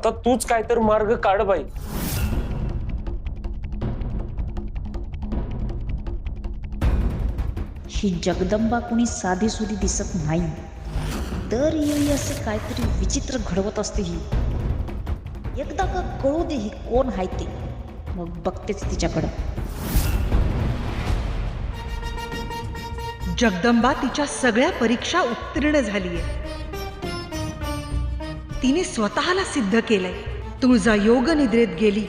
आता तूच काय तर मार्ग काढ बाई. ही जगदंबा कुणी साधी सुधी दिसत नाही. दर येळी असं काहीतरी विचित्र घडवत असते ही. एकदा का कळू दे ही कोण आहे ते, मग बघतेच तिच्याकडं. जगदंबा तिच्या सगळ्या परीक्षा उत्तीर्ण झालीये. तिने स्वतःला सिद्ध केलंय. तुळजा योग निद्रेत गेली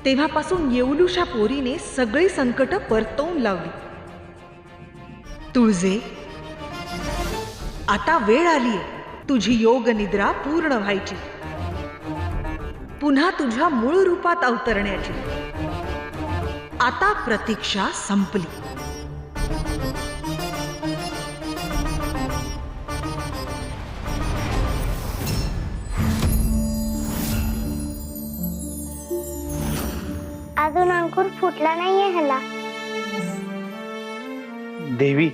तेव्हापासून येवलूशा पोरीने सगळी संकट परतवून लावली. तुळजे, आता वेळ आलीये तुझी योग निद्रा पूर्ण व्हायची, पुन्हा तुझ्या मूळ रूपात अवतरण्याची. आता प्रतीक्षा संपली. अजून अंकुर फुटला नाहीये ह्याला. देवी,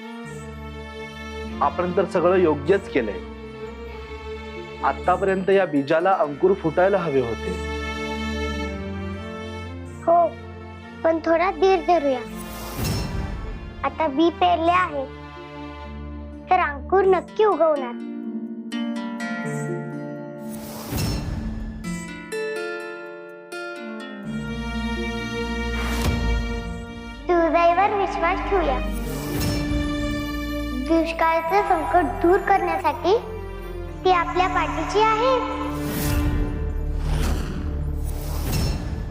आपण तर सगळं योग्यच केलंय. आतापर्यंत या बीजाला अंकुर फुटायला हवे होते. हो, पण थोडा धीर धरूया. आता बी पेरले आहे तर अंकुर नक्की उगवणार. तुळजाईवर विश्वास ठेवूया. दुष्काळाचं संकट दूर करण्यासाठी ती आपल्या पाठीची आहे.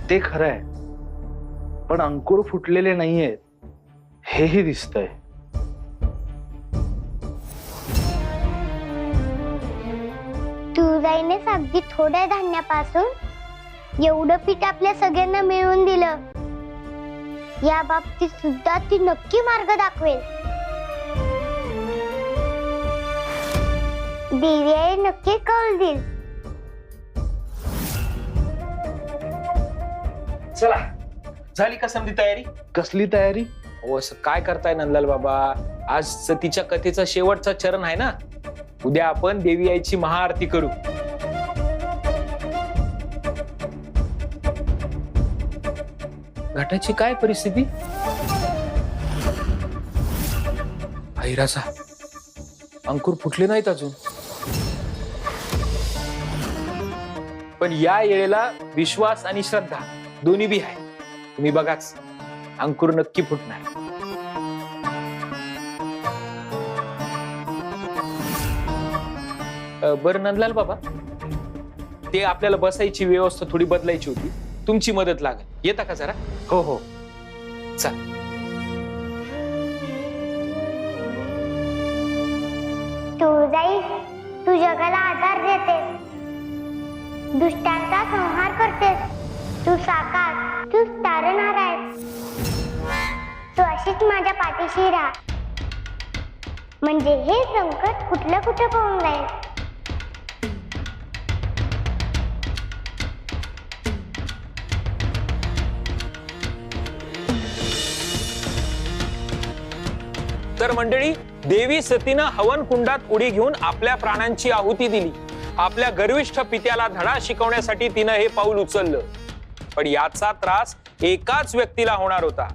ते खरंय, पण अंकुर फुटलेले नाहीयेत हेही दिसतंय. तुळजाईनेच अगदी थोड्या धान्यापासून एवढं पीठ आपल्या सगळ्यांना मिळवून दिलं. या बाबतीत सुद्धा ती नक्की मार्ग दाखवेल. देवी आई नक्की कौल देईल. चला, झाली का समधी तयारी? कसली तयारी? हो, असं काय करताय नंदलाल बाबा? आज तिच्या कथेचा शेवटचा चरण आहे ना. उद्या आपण देवी आईची महाआरती करू. घाटाची काय परिस्थिती? ऐराचा अंकुर फुटले नाहीत अजून, पण या येळेला विश्वास आणि श्रद्धा दोन्ही बी आहे. तुम्ही बघाच, अंकुर नक्की फुटणार. बरं नंदलाल बाबा, ते आपल्याला बसायची व्यवस्था थोडी बदलायची होती. तुमची मदत लागेल, येता का जरा? हो हो, चल. तुळजाई, तू जगाला आधार देते, दुष्टांचा संहार करतेस. तू साकार, तू तारणहार आहेस. तू अशीच माझ्या पाठीशी राहा, म्हणजे हे संकट कुठलं कुठं पळून जाईल. तर मंडळी, देवी सतीनं हवन कुंडात उडी घेऊन आपल्या प्राणांची आहुती दिली. आपल्या गर्विष्ठ पित्याला धडा शिकवण्यासाठी तिनं हे पाऊल उचललं. पण याचा त्रास एकाच व्यक्तीला होणार होता,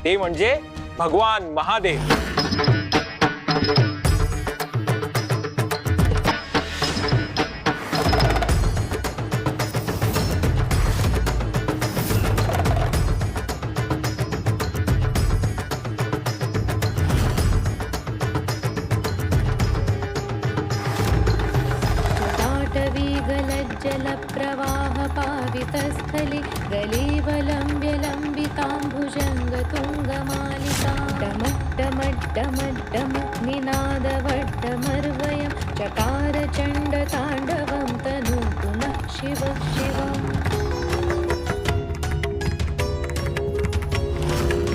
ते म्हणजे भगवान महादेव. जलप्रवाह पावितस्थले गलीवलम्ब्य लम्बिताम्बुजङ्ग तुङ्गमालिका डमड्डमड्डमड्डमड्डम निनादवड्डमर्वयं चकार चण्डताण्डवं तनु पुनः शिव शिवम्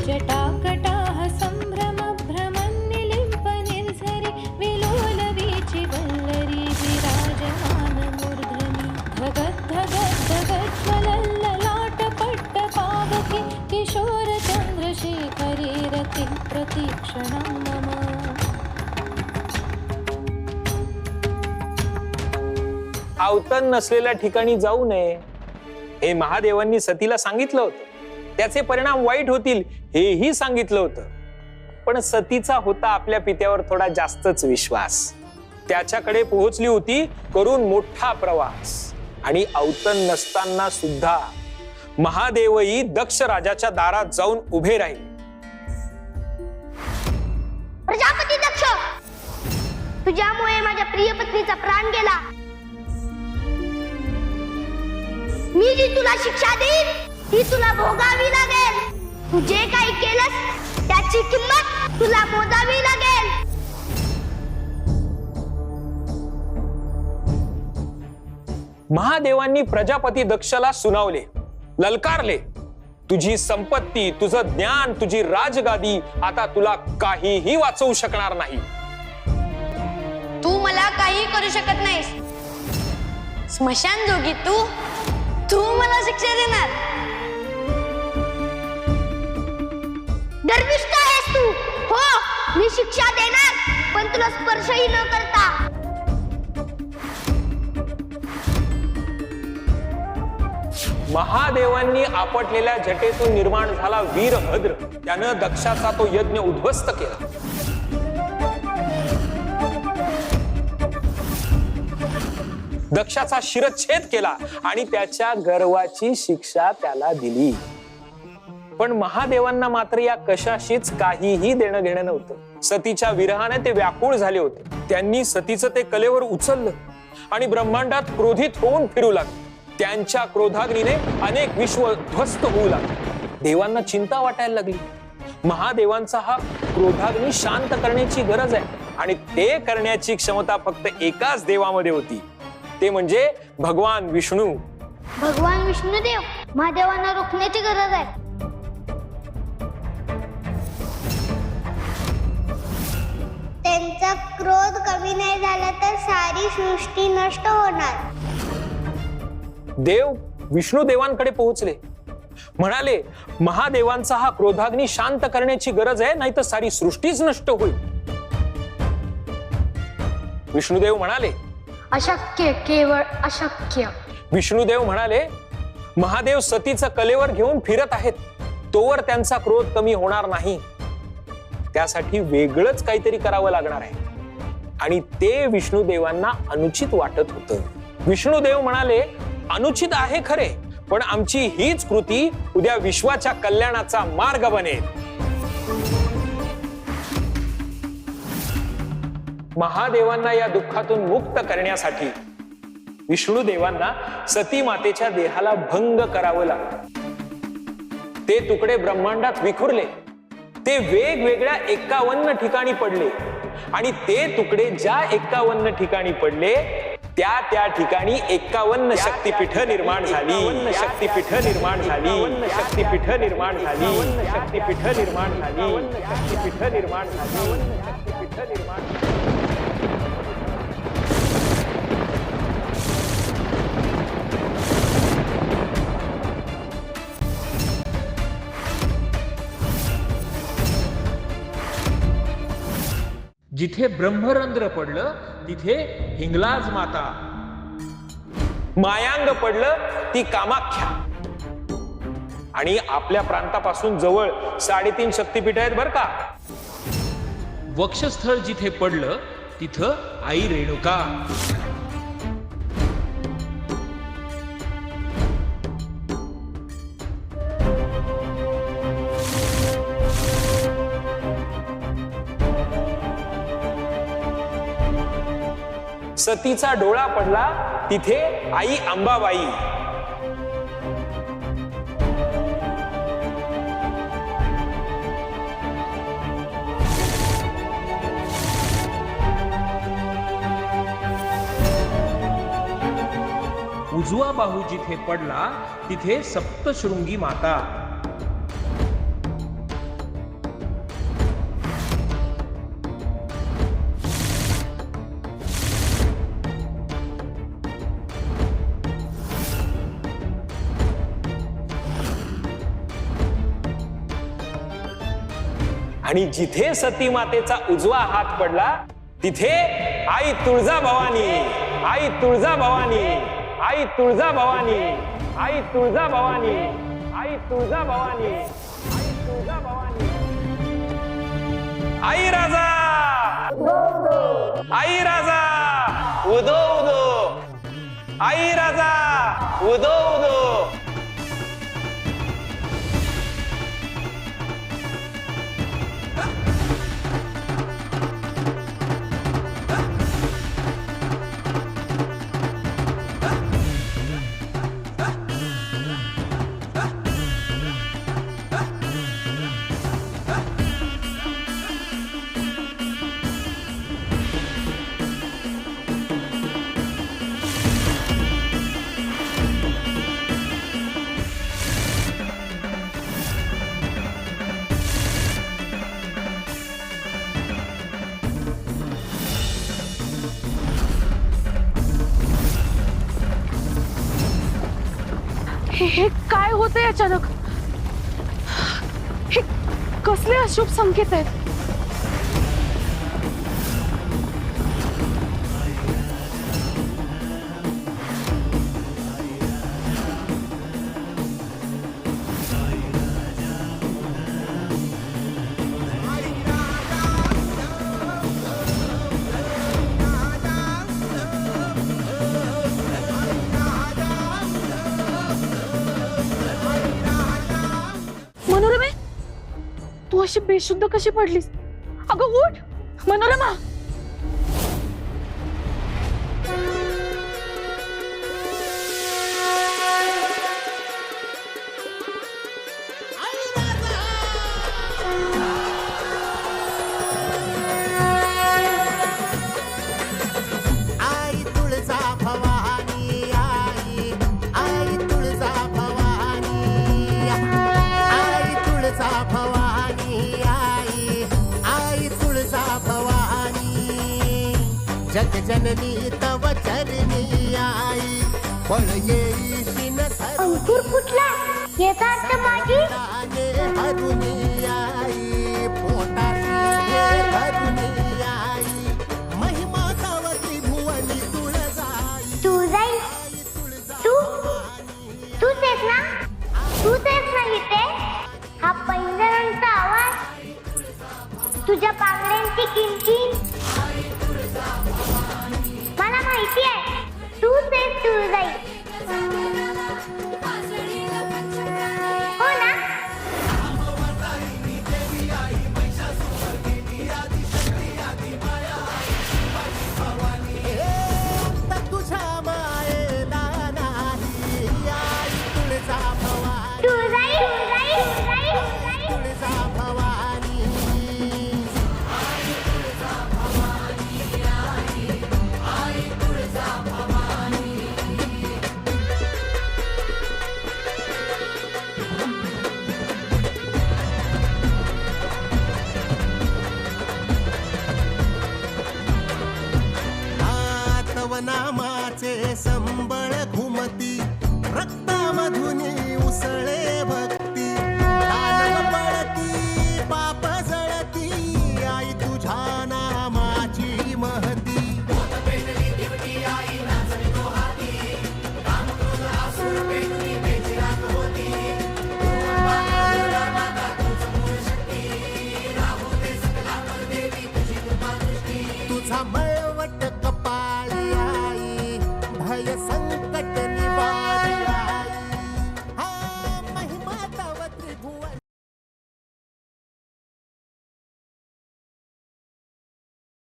जटाकटाः सम्भ्रमभ्रमन्निलिम्प निर्झरि विलोलवीचि वल्लरी विराजमानमूर्धनि धगद्धगद्धगज्ज्वलल्ललाटपट्टपावके किशोरचन्द्रशेखरे रतिं प्रतीक्षणं मम अवतन नसलेल्या ठिकाणी जाऊ नये हे महादेवांनी सतीला सांगितलं होतं. त्याचे परिणाम वाईट होतील हेही सांगितलं होतं. पण सतीचा होता आपल्या पित्यावर थोडा जास्तच विश्वास. त्याच्याकडे पोहोचली होती करून मोठा प्रवास. आणि अवतन नसताना सुद्धा महादेवही दक्ष राजाच्या दारात जाऊन उभे राहिले. प्रजापती दक्ष, तुझ्यामुळे माझ्या प्रिय पत्नीचा प्राण गेला. मी जी तुला शिक्षा देईन ती तुला भोगावी लागेल. तू जे काही केलंस त्याची किंमत तुला मोजावी लागेल. महादेवांनी प्रजापती दक्षला सुनावले, ललकारले, तुझी संपत्ती, तुझं ज्ञान, तुझी राजगादी आता तुला काहीही वाचवू शकणार नाही. तू मला काही करू शकत नाहीस. स्मशान जोगी तू मला शिक्षा देणार. गर्विष्ठ आहेस तू. हो, मी शिक्षा देणार, पण तुला स्पर्शही न करता. महादेवांनी आपटलेल्या जटेतून निर्माण झाला वीरभद्र. त्यानं दक्षाचा तो यज्ञ उद्ध्वस्त केला. दक्षाचा शिरच्छेद केला आणि त्याच्या गर्वाची शिक्षा त्याला दिली. पण महादेवांना मात्र या कशाशीच काहीही देणं घेणं नव्हतं. सतीच्या विरहाने ते व्याकुळ झाले होते. त्यांनी सतीचं ते कलेवर उचललं आणि ब्रह्मांडात क्रोधित होऊन फिरू लागले. त्यांच्या क्रोधाग्नीने अनेक विश्व ध्वस्त होऊ लागले. देवांना चिंता वाटायला लागली. महादेवांचा हा क्रोधाग्नी शांत करण्याची गरज आहे आणि ते करण्याची क्षमता फक्त एकाच देवामध्ये होती, ते म्हणजे भगवान विष्णू. भगवान विष्णुदेव महादेवांना रोखण्याची गरज आहे. त्यांचा क्रोध कमी नाही झाला तर सारी सृष्टी नष्ट होणार. देव विष्णू देवांकडे पोहोचले, म्हणाले, महादेवांचा हा क्रोधाग्नी शांत करण्याची गरज आहे, नाही तर सारी सृष्टीच नष्ट होईल. विष्णुदेव म्हणाले, अशक्य, केवळ अशक्य. विष्णुदेव म्हणाले, महादेव सतीचं कलेवर घेऊन फिरत आहेत, तोवर त्यांचा क्रोध कमी होणार नाही. त्यासाठी वेगळंच काहीतरी करावं लागणार आहे. आणि ते विष्णुदेवांना अनुचित वाटत होतं. विष्णुदेव म्हणाले, अनुचित आहे खरे, पण आमची हीच कृती उद्या विश्वाच्या कल्याणाचा मार्ग बनेल. महादेवांना या दुःखातून मुक्त करण्यासाठी विष्णुदेवांना सती मातेच्या देहाला भंग करावं लागलं. ते तुकडे ब्रह्मांडात विखुरले. ते वेगवेगळ्या 51 ठिकाणी पडले आणि ते तुकडे ज्या 51 ठिकाणी पडले त्या ठिकाणी 51 शक्तिपीठ निर्माण झाली. शक्तिपीठ निर्माण झाली. शक्तिपीठ निर्माण झाली. शक्तिपीठ निर्माण झाली. शक्तिपीठ निर्माण झाली. शक्तिपीठ निर्माण झाली. जिथे ब्रह्मरंध्र पडलं तिथे हिंगलाज माता, मायांग पडलं ती कामाख्या. आणि आपल्या प्रांतापासून जवळ 3.5 शक्तिपीठ आहेत बर का. वक्षस्थळ जिथे पडलं तिथं आई रेणुका. सतीचा डोळा पडला तिथे आई अंबाबाई. उजवा बाहू जिथे पडला तिथे सप्तशृंगी माता. आणि जिथे सती मातेचा उजवा हात पडला तिथे आई तुळजाभवानी. आई तुळजा भवानी, आई तुळजा भवानी, आई तुळजा भवानी, आई तुळजा भवानी, आई तुळजा भवानी. आई राजा, आई राजा उदो उदो, आई राजा उदो उदो. हे काय होतंय अचानक? हे कसले अशुभ संकेत आहेत? मनोरमे, तू अशी बेशुद्ध कशी पडलीस? अगं उठ मनोरमा. आई तुळजा भवानी, आई आई तुळजा भवानी, आई तुळजा भवानी, आई आई तुळजा भवानी. जगजननी तव चरणी आई, फळ येईशी न अंकुर फुटला याचा अर्थ माझी हरुणी आई, पोटाशी हरुणी आई. महिमा तव त्रिभुवनी तुळजाई. तू जाई तू तूच आहेस ना, तूच आहेस ना इथे. हा पैंजणांचा आवाज, तुझ्या पांगड्यांची किंकिण, मला माहिती आहे तूच आहेस तुळजाई.